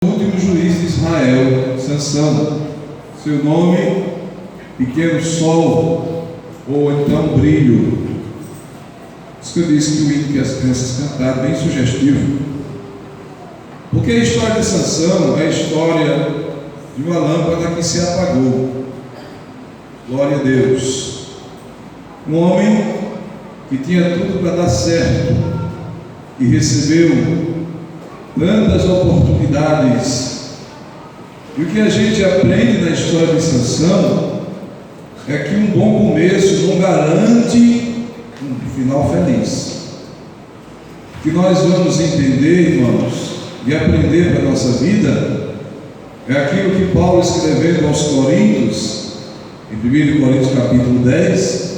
O último juiz de Israel, Sansão. Seu nome, pequeno sol, ou então brilho. Isso que eu disse que o hino que as crianças cantaram, bem sugestivo. Porque a história de Sansão é a história de uma lâmpada que se apagou. Glória a Deus. Um homem que tinha tudo para dar certo e recebeu tantas oportunidades. E o que a gente aprende na história de Sansão é que um bom começo não garante um final feliz. O que nós vamos entender, irmãos, e aprender para a nossa vida é aquilo que Paulo, escrevendo aos Coríntios, em 1 Coríntios capítulo 10,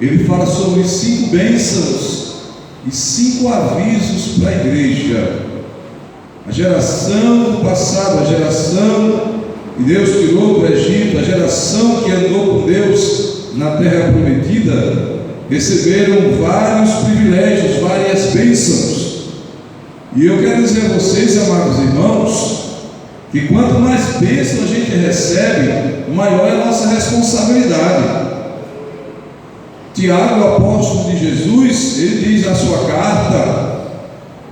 ele fala sobre 5 bênçãos e 5 avisos para a igreja. A geração do passado, a geração que Deus tirou do Egito, a geração que andou com Deus na terra prometida, receberam vários privilégios, várias bênçãos. E eu quero dizer a vocês, amados irmãos, que quanto mais bênção a gente recebe, maior é a nossa responsabilidade. Tiago, o apóstolo de Jesus, ele diz na sua carta,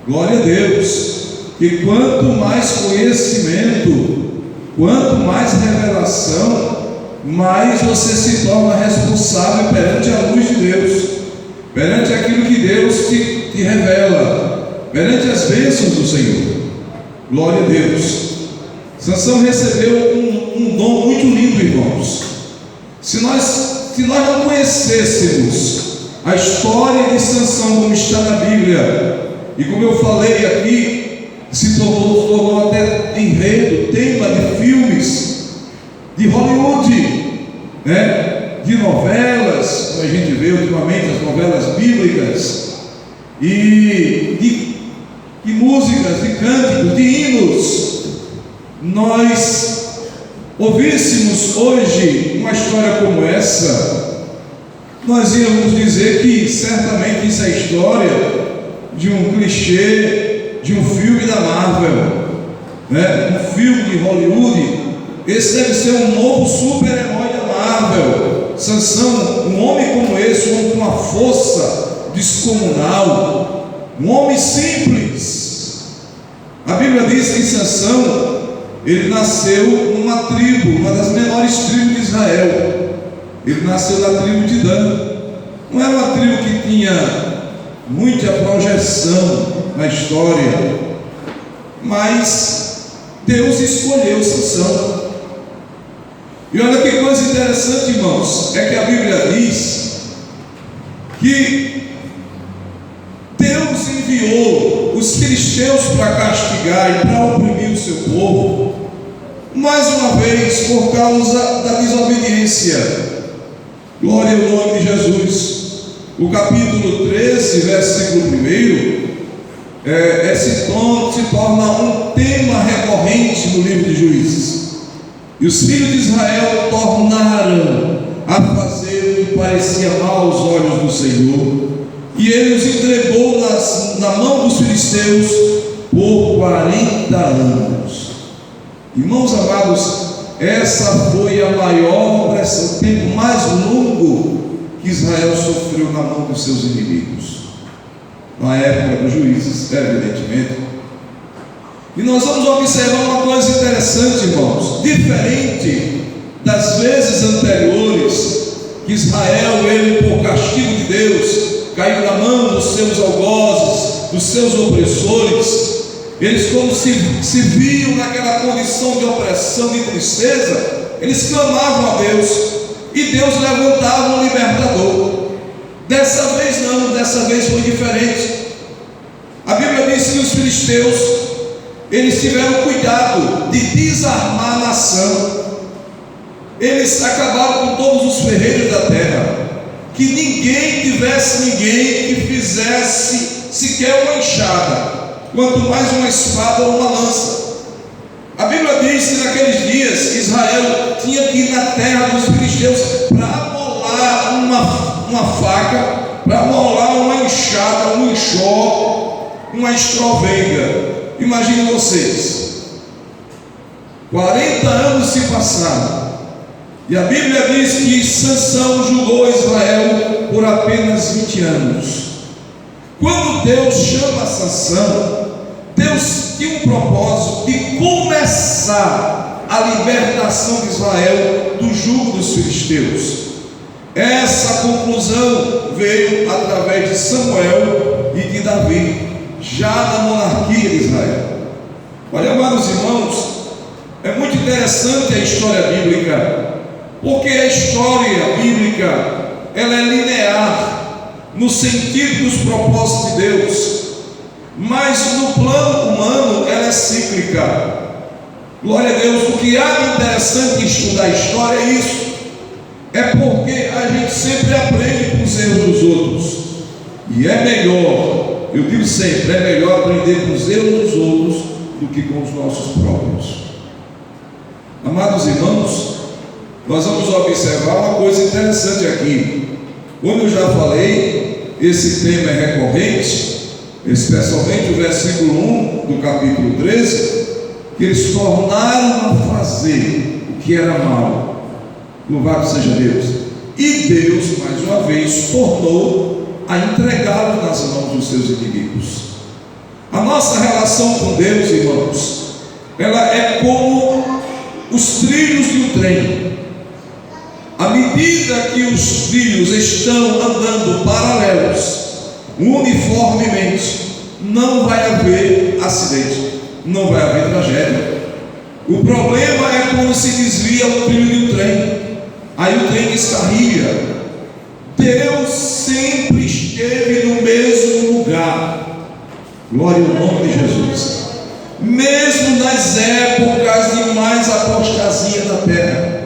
glória a Deus, que quanto mais conhecimento, quanto mais revelação, mais você se torna responsável perante a luz de Deus, perante aquilo que Deus te revela, perante as bênçãos do Senhor. Glória a Deus. Sansão recebeu um dom muito lindo, irmãos. Se nós não conhecêssemos a história de Sansão como está na Bíblia, e como eu falei aqui, se tornou até enredo, tema de filmes de Hollywood, né? De novelas, como a gente vê ultimamente as novelas bíblicas, e de músicas, de cânticos, de hinos. Nós ouvíssemos hoje uma história como essa, nós íamos dizer que certamente isso é história de um clichê, de um filme da Marvel, né? Um filme de Hollywood. Esse deve ser um novo super-herói da Marvel. Sansão, um homem como esse, um homem com uma força descomunal, um homem simples. A Bíblia diz que Sansão, ele nasceu numa tribo, uma das menores tribos de Israel. Ele nasceu na tribo de Dan. Não era uma tribo que tinha muita projeção na história, mas Deus escolheu Sansão. E olha que coisa interessante, irmãos, é que a Bíblia diz que Deus enviou os filisteus para castigar e para oprimir o seu povo, mais uma vez por causa da desobediência. Glória ao nome de Jesus. O capítulo 13, versículo 1, se torna um tema recorrente no livro de Juízes. E os filhos de Israel tornaram a fazer o que parecia mal aos olhos do Senhor, e ele os entregou na mão dos filisteus por 40 anos. Irmãos amados, essa foi a maior opressão, o tempo mais longo que Israel sofreu na mão dos seus inimigos, na época dos juízes, evidentemente. E nós vamos observar uma coisa interessante, irmãos. Diferente das vezes anteriores, que Israel, ele por castigo de Deus, caiu na mão dos seus algozes, dos seus opressores. Eles, como se viam naquela condição de opressão, de tristeza, eles clamavam a Deus, e Deus levantava um libertador. Dessa vez não, dessa vez foi diferente. A Bíblia diz que os filisteus, eles tiveram cuidado de desarmar a nação. Eles acabaram com todos os ferreiros da terra, que ninguém que fizesse sequer uma enxada, quanto mais uma espada ou uma lança. A Bíblia diz que naqueles dias Israel tinha que ir na terra dos filisteus para amolar uma faca, para amolar uma enxada, um enxó, uma estrovenga. Imaginem vocês, 40 anos se passaram, e a Bíblia diz que Sansão julgou Israel por apenas 20 anos. Quando Deus chama Sansão, Deus tinha um propósito de começar a libertação de Israel do jugo dos filisteus. Essa conclusão veio através de Samuel e de Davi, já na monarquia de Israel. Olha, amados irmãos, é muito interessante a história bíblica, porque a história bíblica ela é linear no sentido dos propósitos de Deus, mas no plano humano ela é cíclica. Glória a Deus. O que há de interessante em estudar a história é isso, é porque a gente sempre aprende com os erros dos outros, e é melhor, eu digo sempre, é melhor aprender com os erros dos outros do que com os nossos próprios. Amados irmãos, nós vamos observar uma coisa interessante aqui. Como eu já falei, esse tema é recorrente, especialmente o versículo 1 do capítulo 13, que eles tornaram a fazer o que era mal. Louvado seja Deus. E Deus, mais uma vez, tornou a entregá-los nas mãos dos seus inimigos. A nossa relação com Deus, irmãos, ela é como os trilhos de um trem. À medida que os trilhos estão andando paralelos, uniformemente, não vai haver acidente, não vai haver tragédia. O problema é quando se desvia o trilho de um trem, aí o trem descarrilha. Deus sempre esteve no mesmo lugar. Glória ao nome de Jesus. Mesmo nas épocas de mais apostasia da terra,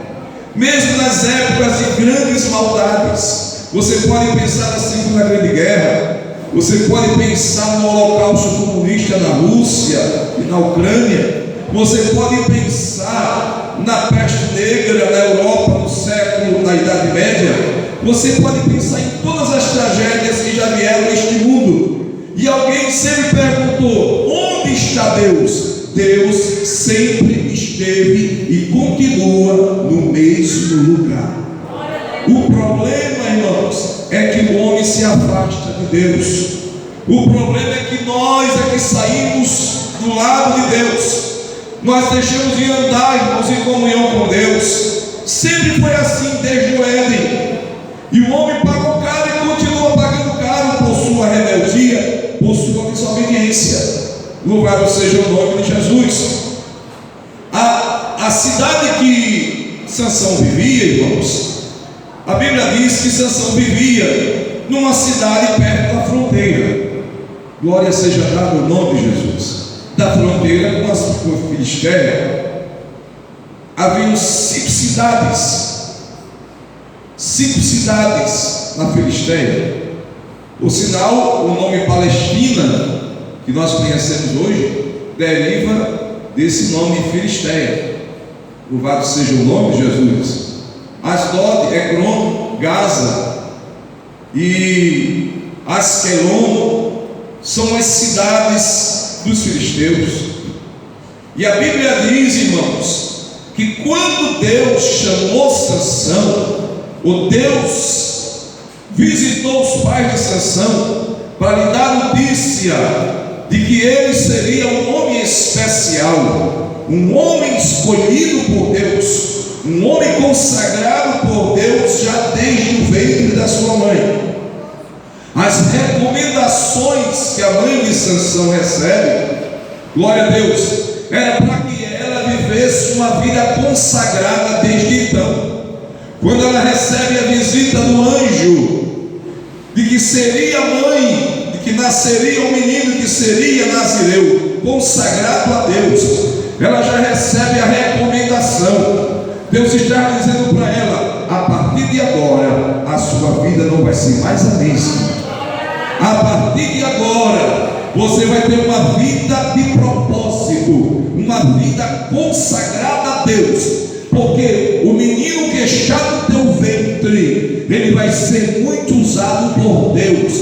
mesmo nas épocas de grandes maldades, você pode pensar na Segunda Grande Guerra, você pode pensar no holocausto comunista na Rússia e na Ucrânia, você pode pensar na peste negra na Europa no século da Idade Média, você pode pensar em todas as tragédias que já vieram a este mundo. E alguém sempre perguntou: onde está Deus? Deus sempre esteve e continua no mesmo lugar. O problema, irmãos, é que o homem se afasta de Deus. O problema é que nós é que saímos do lado de Deus. Nós deixamos de andar, irmãos, em comunhão com Deus. Sempre foi assim desde o Éden. E o homem pagou caro e continua pagando caro por sua rebeldia, por sua desobediência. Louvado seja o nome de Jesus. A cidade que Sansão vivia, irmãos, a Bíblia diz que Sansão vivia numa cidade perto da fronteira. Glória seja dada o nome de Jesus. Da fronteira com a Filistéia haviam 5 cidades na Filistéia. Por sinal, o nome Palestina, que nós conhecemos hoje, deriva desse nome Filistéia. Louvado seja o nome de Jesus. Asdod, Ecrom, Gaza e Asquelon são as cidades dos filisteus. E a Bíblia diz, irmãos, que quando Deus chamou Sansão, o Deus visitou os pais de Sansão para lhe dar notícia de que ele seria um homem especial, um homem escolhido por Deus, um homem consagrado por Deus já desde o ventre da sua mãe. As recomendações que a mãe de Sansão recebe, glória a Deus, era para que ela vivesse uma vida consagrada desde então. Quando ela recebe a visita do anjo, de que seria mãe, de que nasceria um menino que seria nazireu, consagrado a Deus, ela já recebe a recomendação. Deus está dizendo para ela: a partir de agora, a sua vida não vai ser mais a mesma. A partir de agora, você vai ter uma vida de propósito, uma vida consagrada a Deus, porque o menino que está no teu ventre, ele vai ser muito usado por Deus.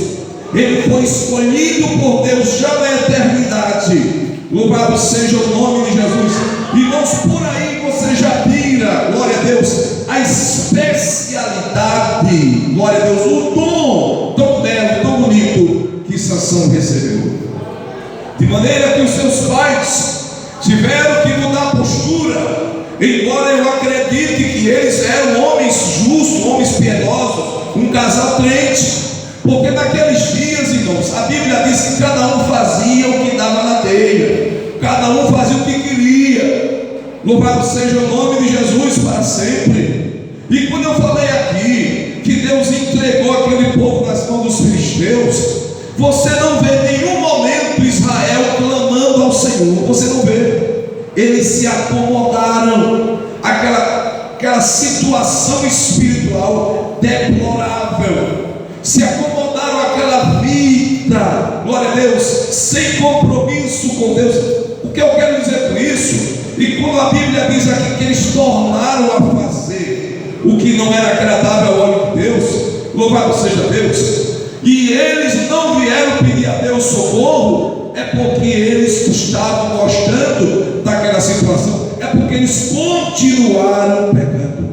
Ele foi escolhido por Deus já na eternidade. Louvado seja o nome de Jesus. Irmãos, por aí Deus, o dom tão belo, tão bonito que Sansão recebeu. De maneira que os seus pais tiveram que mudar a postura, embora eu acredite que eles eram homens justos, homens piedosos, um casal crente, porque naqueles dias, irmãos, a Bíblia diz que cada um fazia o que dava na telha, cada um fazia o que queria. Louvado seja o nome de Jesus para sempre. E quando eu falei aqui que Deus entregou aquele povo nas mãos dos filisteus, você não vê em nenhum momento Israel clamando ao Senhor, você não vê. Eles se acomodaram àquela situação espiritual deplorável, se acomodaram àquela vida, glória a Deus, sem compromisso com Deus. O que eu quero dizer com isso? E quando a Bíblia diz aqui que eles tornaram a fazer o que não era agradável ao olho de Deus, louvado seja Deus, e eles não vieram pedir a Deus socorro, é porque eles estavam gostando daquela situação, é porque eles continuaram pecando.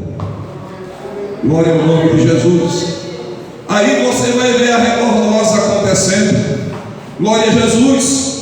Glória ao nome de Jesus. Aí você vai ver a rebordosa acontecendo. Glória a Jesus.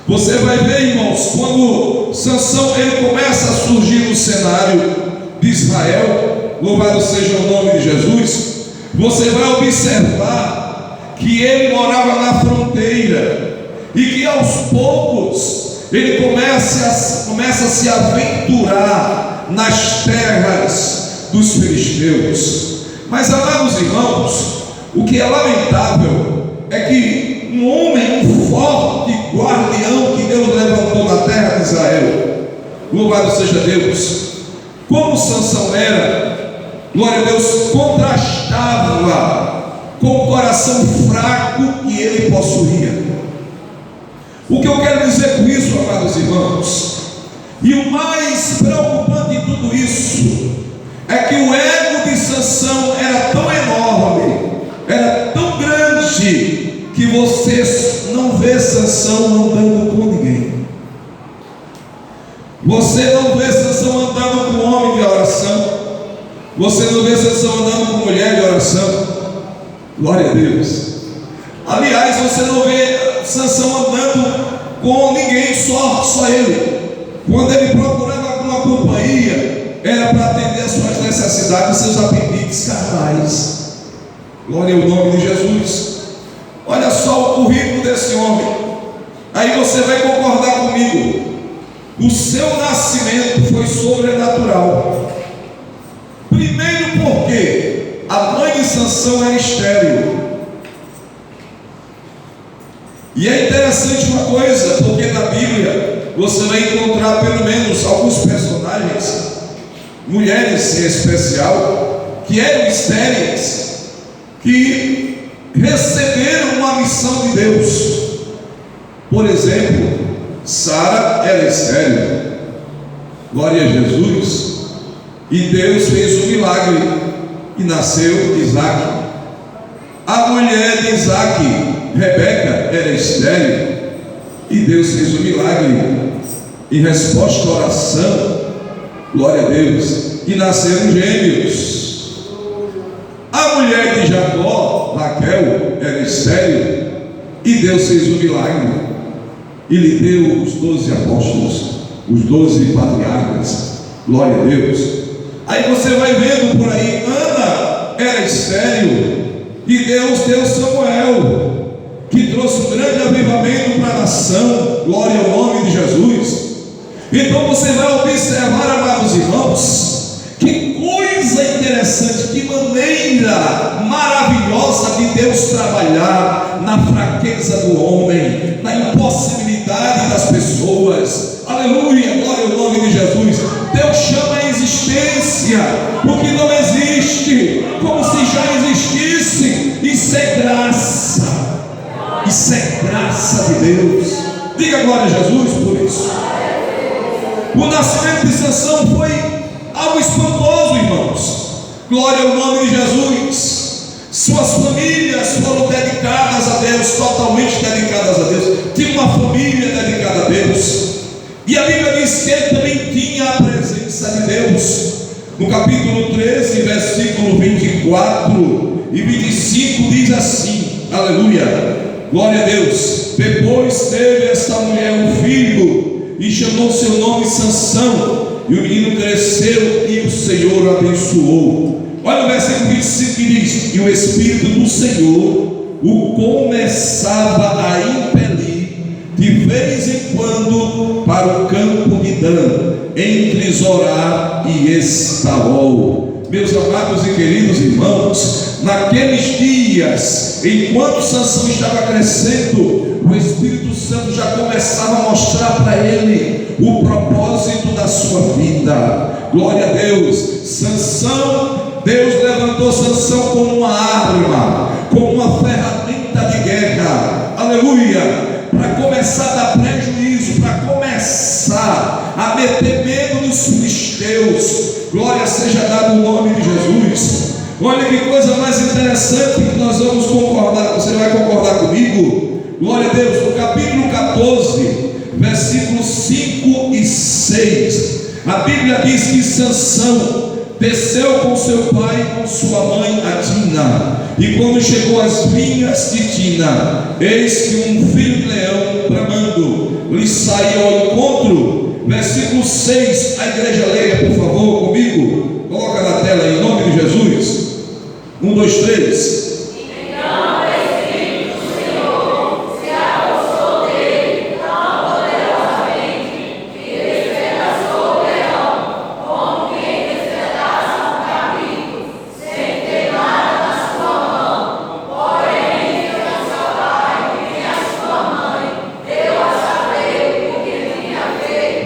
Você vai ver, irmãos, quando Sansão ele começa a surgir no cenário de Israel, louvado seja o nome de Jesus, você vai observar que ele morava na fronteira e que aos poucos ele começa a se aventurar nas terras dos filisteus. Mas, amados irmãos, o que é lamentável é que um homem, um forte guardião que Deus levantou na terra de Israel, louvado seja Deus, como Sansão era, glória a Deus, contrastava com o coração fraco que ele possuía. O que eu quero dizer com isso, amados irmãos, e o mais preocupante em tudo isso, é que o ego de Sansão era tão enorme, era tão grande, que você não vê Sansão andando com ninguém. Você não vê Sansão andando com homem de oração. Você não vê Sansão andando com mulher de oração. Glória a Deus. Aliás, você não vê Sansão andando com ninguém, só ele. Quando ele procurava alguma companhia, era para atender as suas necessidades, seus apetites carnais. Glória ao nome de Jesus. Olha só o currículo desse homem. Aí você vai concordar comigo. O seu nascimento foi sobrenatural. Primeiro porque a mãe de Sansão era estéril. E é interessante uma coisa, porque na Bíblia você vai encontrar pelo menos alguns personagens, mulheres em especial, que eram estéreis, que receberam uma missão de Deus. Por exemplo, Sara era estéril, glória a Jesus, e Deus fez um milagre e nasceu Isaac. A mulher de Isaac, Rebeca, era estéril e Deus fez um milagre em resposta à oração, glória a Deus, e nasceram gêmeos. A mulher de Jacó, Raquel, era estéril e Deus fez um milagre e lhe deu os 12 apóstolos, os 12 patriarcas, glória a Deus. Aí você vai vendo por aí, Ana era estéril e Deus deu Samuel, que trouxe um grande avivamento para a nação, glória ao nome de Jesus. Então você vai observar, amados irmãos, que coisa interessante, que maneira maravilhosa de Deus trabalhar na fraqueza do homem, na impossibilidade das pessoas. Aleluia, glória ao nome de Jesus. Deus chama a existência o que não existe, como se já existisse. Isso é graça, isso é graça de Deus. Diga glória a Jesus por isso. O nascimento de Sansão foi algo espantoso, irmãos. Glória ao nome de Jesus. Suas famílias foram dedicadas a Deus, totalmente dedicadas a Deus. Tinha uma família dedicada a Deus. E a Bíblia diz que ele também tinha a presença de Deus. No capítulo 13, versículo 24, e 25 diz assim, aleluia, glória a Deus. Depois teve esta mulher um filho e chamou seu nome Sansão, e o menino cresceu e o Senhor abençoou. Olha o versículo 25 que diz: e o Espírito do Senhor o começava a impelir de vez em quando para o campo de Dan, entre Zorá e Estaol. Meus amados e queridos irmãos, naqueles dias, enquanto Sansão estava crescendo, o Espírito Santo já começava a mostrar para ele o propósito da sua vida. Glória a Deus. Sansão, Deus levantou Sansão como uma arma, como uma ferramenta de guerra, aleluia, para começar a dar prejuízo, para começar a meter medo nos filisteus. Glória seja dada o nome de Jesus. Olha que coisa mais interessante que nós vamos concordar, você vai concordar comigo? Glória a Deus. No capítulo 14, versículos 5 e 6, a Bíblia diz que Sansão desceu com seu pai e com sua mãe a Tina, e quando chegou às vinhas de Tina, eis que um filho de leão bramando lhe saiu ao encontro. Versículo 6, a igreja leia por favor comigo, coloca na tela em nome de Jesus. 1, 2, 3.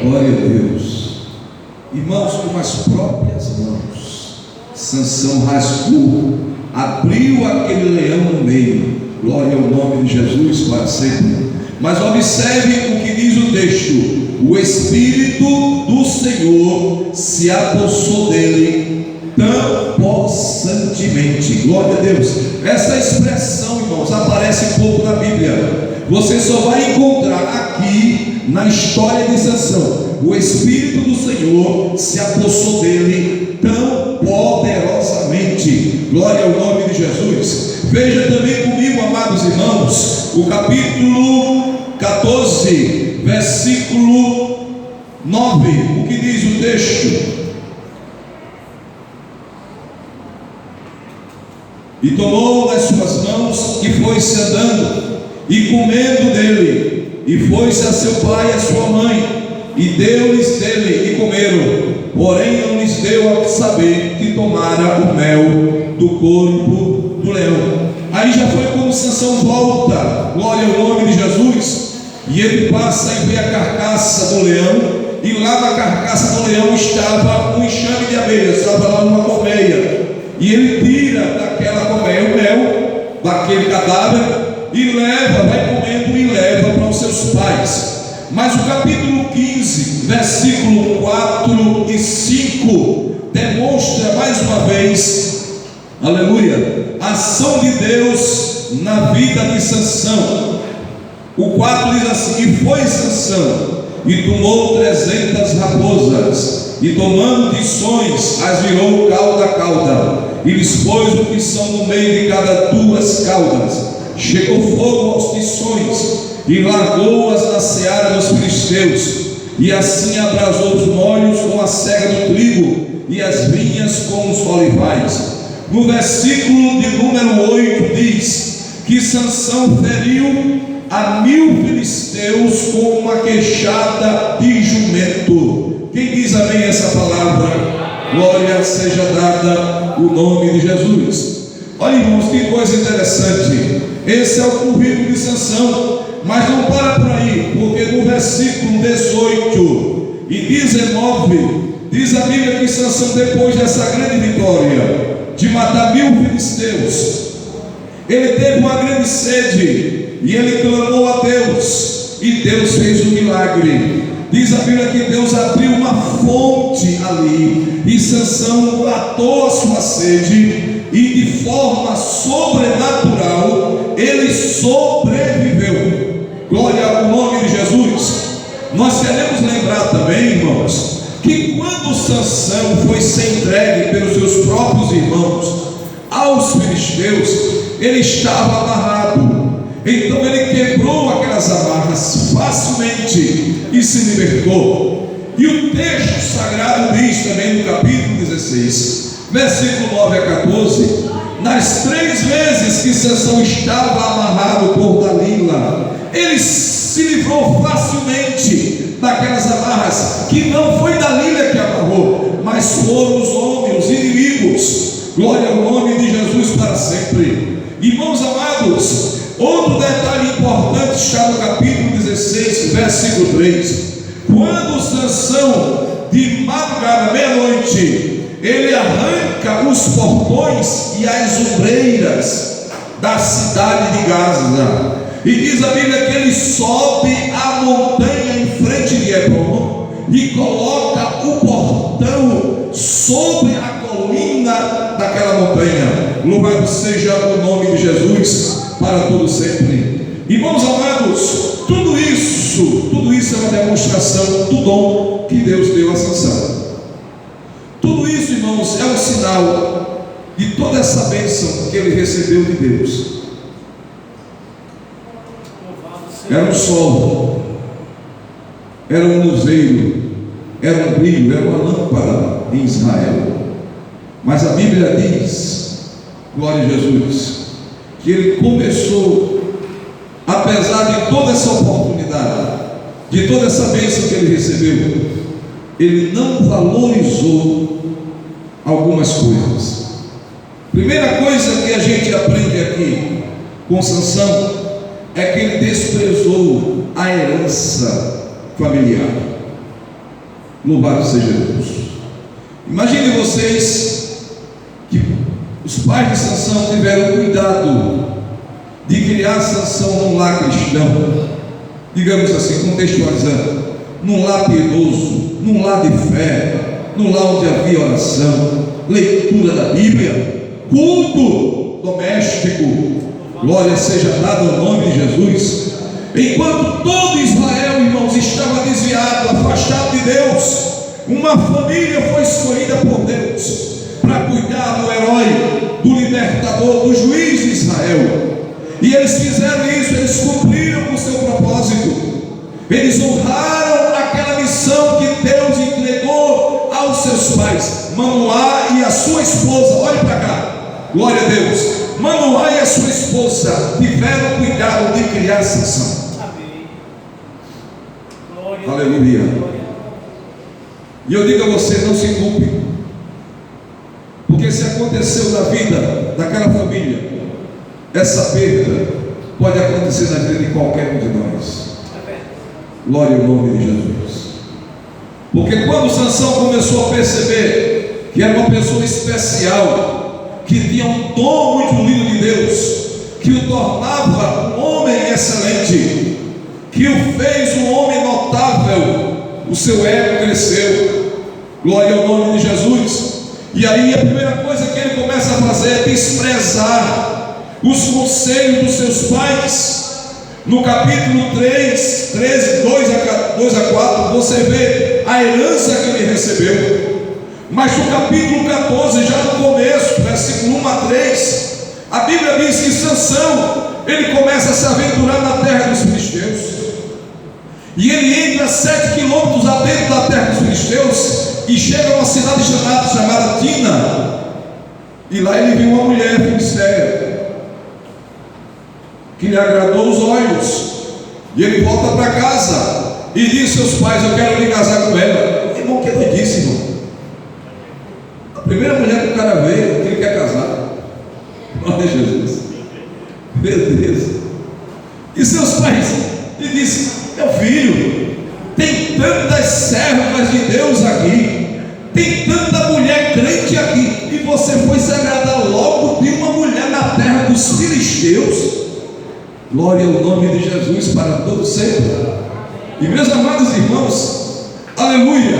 Glória a Deus. Irmãos, com as próprias mãos, Sansão rasgou, abriu aquele leão no meio. Glória ao nome de Jesus para sempre. Mas observe o que diz o texto: o Espírito do Senhor se apossou dele tão possantemente. Glória a Deus. Essa expressão, irmãos, aparece pouco na Bíblia. Você só vai encontrar aqui na história de Sansão. O Espírito do Senhor se apossou dele tão poderosamente. Glória ao nome de Jesus. Veja também comigo, amados irmãos, o capítulo 14, versículo 9. O que diz o texto? E tomou nas suas mãos e foi-se andando e comendo dele, e foi-se a seu pai e a sua mãe, e deu-lhes dele e comeram, porém não lhes deu a saber que tomara o mel do corpo do leão. Aí já foi como Sansão volta, glória ao nome de Jesus, e ele passa e vê a carcaça do leão, e lá na carcaça do leão estava um enxame de abelhas, estava lá uma colmeia, e ele tira daquela colmeia o mel daquele cadáver e leva, vai comendo e leva para os seus pais. Mas o capítulo 15, versículo 4 e 5 demonstra mais uma vez, aleluia, a ação de Deus na vida de Sansão. O 4 diz assim: e foi Sansão e tomou 300 raposas, e tomando tições as virou cauda a cauda, e lhes pôs o tição no meio de cada duas caudas. Chegou fogo aos tições e largou-as na seara dos filisteus, e assim abrasou os molhos com a cega do trigo e as vinhas com os olivais. No versículo de número 8 diz que Sansão feriu a 1000 filisteus com uma queixada de jumento. Quem diz amém essa palavra? Glória seja dada o nome de Jesus. Olha, irmãos, que coisa interessante. Esse é o currículo de Sansão. Mas não para por aí, porque no versículo 18 e 19 diz a Bíblia que Sansão, depois dessa grande vitória de matar 1000 filisteus, ele teve uma grande sede e ele clamou a Deus, e Deus fez um milagre. Diz a Bíblia que Deus abriu uma fonte ali, e Sansão matou a sua sede, e de forma sobrenatural ele sobreviveu. Glória ao nome de Jesus. Nós queremos lembrar também, irmãos, que quando Sansão foi ser entregue pelos seus próprios irmãos aos filisteus, filisteus, ele estava amarrado. Então ele quebrou aquelas amarras facilmente e se libertou. E o texto sagrado diz também no capítulo 16, versículo 9 a 14: nas 3 vezes que Sansão estava amarrado por Dalila, ele se livrou facilmente daquelas amarras, que não foi Dalila que amarrou, mas foram os homens, os inimigos. Glória ao nome de Jesus para sempre. Irmãos amados, outro detalhe importante está no capítulo 16, versículo 3. Quando Sansão, de madrugada, meia-noite, ele arranca os portões e as ombreiras da cidade de Gaza, e diz a Bíblia que ele sobe a montanha em frente de Hebron e coloca o portão sobre a colina daquela montanha. Louvado seja o nome de Jesus para todo sempre. Irmãos amados, tudo isso é uma demonstração do dom que Deus deu a Sansão. Tudo isso, irmãos, é um sinal de toda essa bênção que ele recebeu de Deus. Era um sol, era um luzeiro, era um brilho, era uma lâmpada em Israel. Mas a Bíblia diz, glória a Jesus, que ele começou, apesar de toda essa oportunidade, de toda essa bênção que ele recebeu, ele não valorizou algumas coisas. Primeira coisa que a gente aprende aqui com Sansão é que ele desprezou a herança familiar. Louvado seja Deus. Imagine vocês que os pais de Sansão tiveram cuidado de criar Sansão num lar cristão, digamos assim, contextualizando, num lar piedoso, num lar de fé, num lar onde havia oração, leitura da Bíblia, culto doméstico. Glória seja dada ao nome de Jesus. Enquanto todo Israel, irmãos, estava desviado, afastado de Deus, uma família foi escolhida por Deus para cuidar do herói, do libertador, do juiz de Israel. E eles fizeram isso, eles cumpriram o seu propósito. Eles honraram aquela missão que Deus entregou aos seus pais. Manoá e a sua esposa, olhe para cá, glória a Deus. Manoá e a sua esposa tiveram cuidado de criar Sansão. Aleluia. E eu digo a você, não se culpe, porque se aconteceu na vida daquela família, essa perda pode acontecer na vida de qualquer um de nós. Glória ao nome de Jesus. Porque quando Sansão começou a perceber que era uma pessoa especial, que tinha um dom muito lindo de Deus, que o tornava um homem excelente, que o fez um homem notável, o seu ego cresceu. Glória ao nome de Jesus. E aí a primeira coisa que ele começa a fazer é desprezar os conselhos dos seus pais. No capítulo 3, 13, 2 a 4, você vê a herança que ele recebeu. Mas no capítulo 14, já no começo, versículo 1 a 3, a Bíblia diz que Sansão, ele começa a se aventurar na terra dos filisteus. E ele entra 7 quilômetros adentro da terra dos filisteus e chega a uma cidade chamada Tina. E lá ele viu uma mulher filisteia que lhe agradou os olhos. E ele volta para casa e diz aos seus pais: eu quero me casar com ela. Irmão, que doidice, irmão. A primeira mulher que o cara vê, que ele quer casar. Glória a Jesus. Meu Deus. E seus pais lhe dizem: meu filho, tem tantas servas de Deus aqui, tem tanta mulher crente aqui, e você foi se agradar logo de uma mulher na terra dos filisteus. Glória ao nome de Jesus para todos sempre. E meus amados irmãos, aleluia,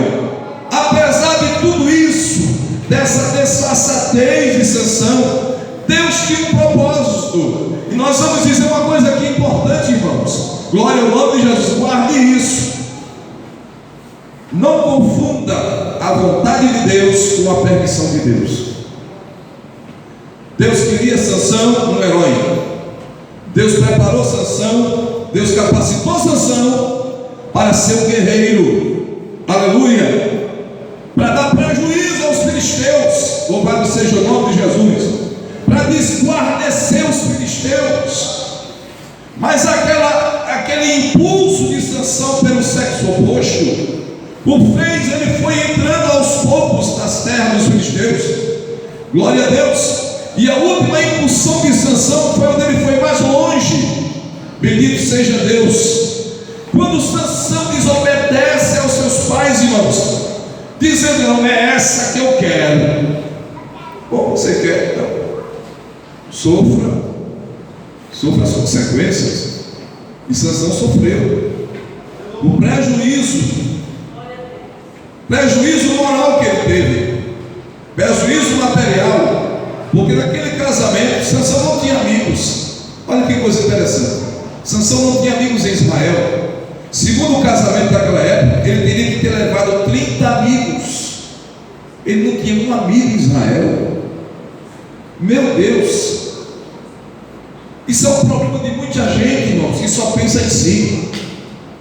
apesar de tudo isso, dessa desfaçatez de Sansão, Deus tinha um propósito. E nós vamos dizer uma coisa aqui importante, irmãos. Glória ao nome de Jesus, guarde isso. Não confunda a vontade de Deus com a permissão de Deus. Deus queria Sansão um herói. Deus preparou Sansão, Deus capacitou Sansão para ser um guerreiro, aleluia, para dar prejuízo aos filisteus, louvado seja o nome de Jesus, para desguarnecer os filisteus. Mas aquele impulso de Sansão pelo sexo oposto o fez, ele foi entrando aos poucos nas terras dos filisteus, glória a Deus. E a última impulsão de Sansão foi onde ele foi mais longe, bendito seja Deus. Quando Sansão desobedece aos seus pais, irmãos, dizendo: não é essa que eu quero. Como você quer? Então, sofra as consequências. E Sansão sofreu o prejuízo moral que ele teve, prejuízo material, porque naquele casamento Sansão não tinha amigos. Olha que coisa interessante, Sansão não tinha amigos em Israel. Segundo o casamento daquela época, ele teria que ter levado 30 amigos. Ele não tinha um amigo em Israel. Meu Deus, isso é um problema de muita gente, irmãos, que só pensa em si.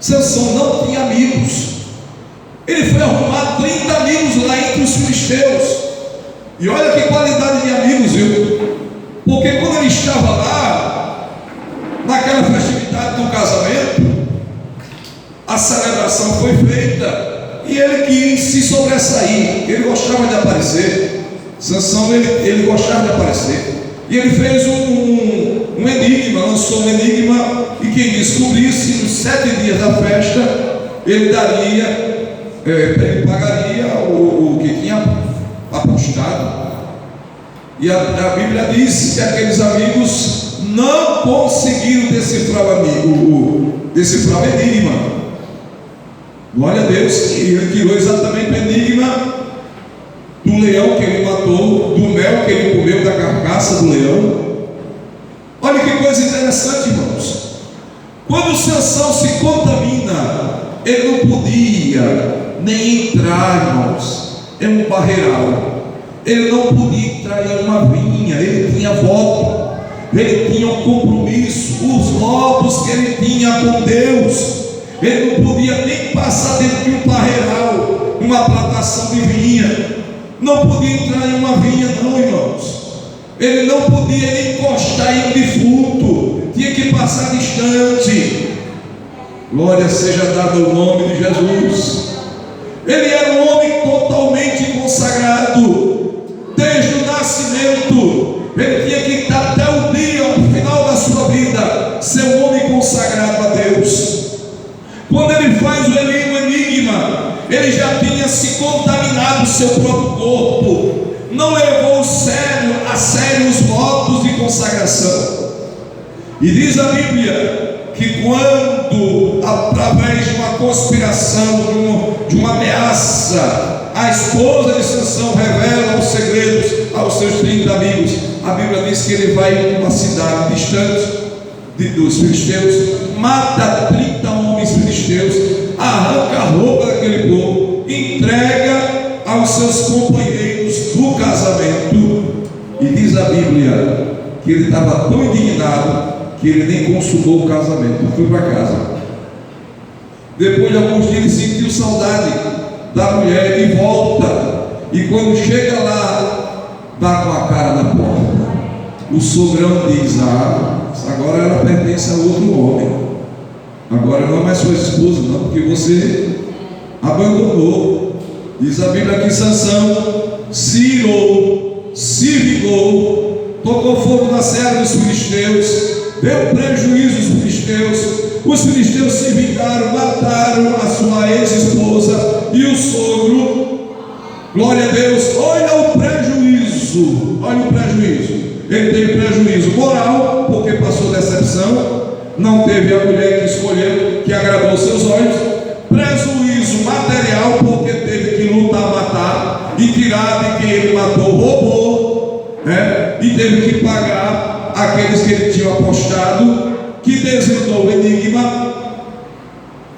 Sansão não tinha amigos. Ele foi arrumar 30 amigos lá entre os filisteus. E olha que qualidade de amigos, viu? Porque quando ele estava lá, naquela festividade do casamento, a celebração foi feita e ele quis se sobressair. Ele gostava de aparecer. Sansão, ele gostava de aparecer. E ele fez um enigma, lançou um enigma, e quem descobrisse nos 7 dias da festa, ele pagaria o que tinha apostado. E a Bíblia diz que aqueles amigos não conseguiram decifrar o enigma. Glória a Deus, que ele tirou exatamente o enigma do leão que ele matou, do mel que ele comeu da carcaça do leão. Olha que coisa interessante, irmãos. Quando Sansão se contamina, ele não podia nem entrar, irmãos, em um barreiral. Ele não podia entrar em uma vinha. Ele tinha voto, ele tinha um compromisso, os votos que ele tinha com Deus. Ele não podia nem passar dentro de um barreiral, uma plantação de vinha. Não podia entrar em uma vinha, não, irmãos. Ele não podia nem encostar em um defunto, tinha que passar distante. Glória seja dada ao nome de Jesus. Ele era um homem totalmente consagrado, desde o nascimento. Ele tinha que estar até o dia, ao final da sua vida, ser um homem consagrado a Deus. Quando ele faz o enigma, ele já tinha se contaminado o seu próprio corpo, não levou a sério os votos de consagração. E diz a Bíblia que quando, através de uma conspiração, de uma ameaça, a esposa de Sansão revela os segredos aos seus 30 amigos, a Bíblia diz que ele vai em uma cidade distante dos filisteus, mata 30 homens filisteus, arranca a roupa daquele povo, entrega aos seus companheiros do casamento. E diz a Bíblia que ele estava tão indignado que ele nem consumou o casamento, foi para casa. Depois de alguns dias ele sentiu saudade da mulher e volta, e quando chega lá, dá com a cara na porta. O sogrão diz: agora ela pertence a outro homem, agora não é mais sua esposa, não, porque você abandonou. Diz a Bíblia que Sansão se irou, se vingou, tocou fogo na serra dos filisteus, deu prejuízo aos filisteus. Os filisteus se vingaram, mataram a sua ex-esposa e o sogro. Glória a Deus. Olha o prejuízo, olha o prejuízo. Ele teve prejuízo moral, porque passou decepção, não teve a mulher que escolheu, que agradou seus olhos. Prejuízo material, porque teve que lutar, matar e tirar de quem ele matou, roubou, e teve que pagar aqueles que ele tinha apostado, que desvendou o enigma.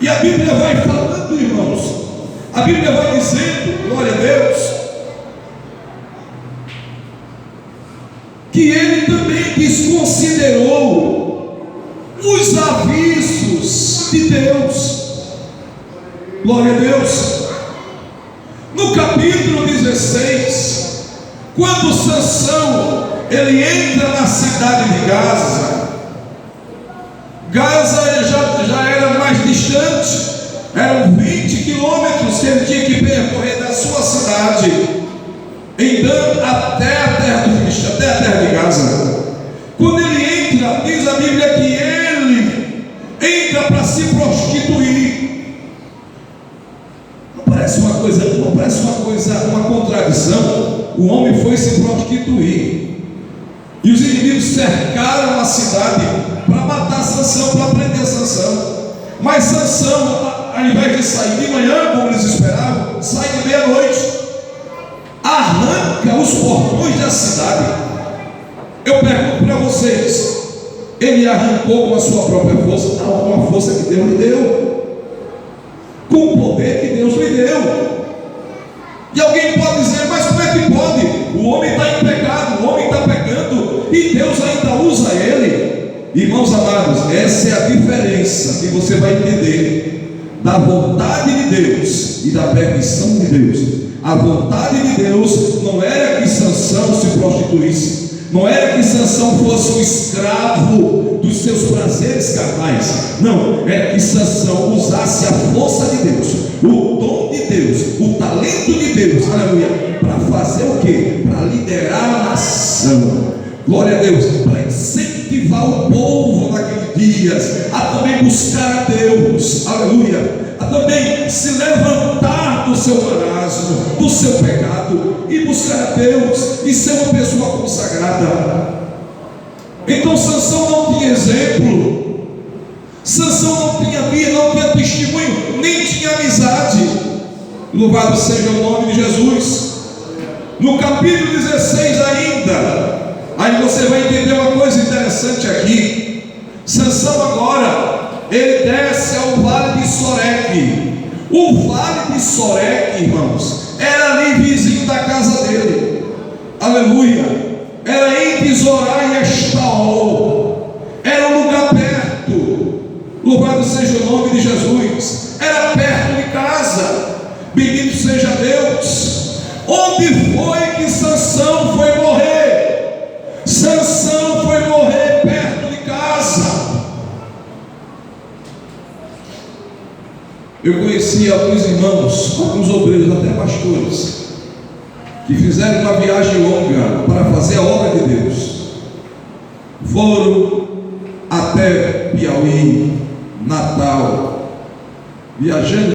E a Bíblia vai falando, irmãos, a Bíblia vai dizendo, glória a Deus, que avisos de Deus. Glória a Deus. No capítulo 16, quando Sansão ele entra na cidade de Gaza, Gaza já era mais distante, eram 20 quilômetros que ele tinha que percorrer da sua cidade, em Dan até a terra do Filisteu, até a terra de Gaza. Quando ele entra, diz a Bíblia que ele entra para se prostituir. Não parece uma coisa, uma contradição? O homem foi se prostituir, e os inimigos cercaram a cidade para matar Sansão, para prender Sansão. Mas Sansão, ao invés de sair de manhã, como eles esperavam, sai de meia-noite, arranca os portões da cidade. Eu pergunto para vocês, ele arrancou com a sua própria força? Não, com a força que Deus lhe deu, com o poder que Deus lhe deu. E alguém pode dizer, mas como é que pode? O homem está em pecado, o homem está pecando, e Deus ainda usa ele. Irmãos amados, essa é a diferença que você vai entender da vontade de Deus e da permissão de Deus. A vontade de Deus não era que Sansão se prostituísse, não era que Sansão fosse um escravo dos seus prazeres carnais, não, era que Sansão usasse a força de Deus, o dom de Deus, o talento de Deus, aleluia, para fazer o quê? Para liderar a nação. Glória a Deus, para incentivar o povo naqueles dias a também buscar a Deus, aleluia, a também se levantar do seu marasmo, do seu pecado, e buscar a Deus, e ser uma pessoa consagrada. Então Sansão não tinha exemplo, Sansão não tinha vida, não tinha testemunho, nem tinha amizade. Louvado seja o nome de Jesus. No capítulo 16 ainda, aí você vai entender uma coisa interessante aqui. Sansão agora, ele desce ao vale de Soreque. O vale de Soreque, irmãos, era ali vizinho da casa dele, aleluia, era entre Zorá e Estaol, era um lugar perto, louvado seja o nome de Jesus, era perto de casa, bendito seja Deus. Onde foi que Sansão foi morrer? Sansão foi morrer perto de casa. Eu conheci alguns irmãos, alguns obreiros, até pastores, que fizeram uma viagem longa para fazer a obra de Deus. Foram até Piauí, Natal, viajando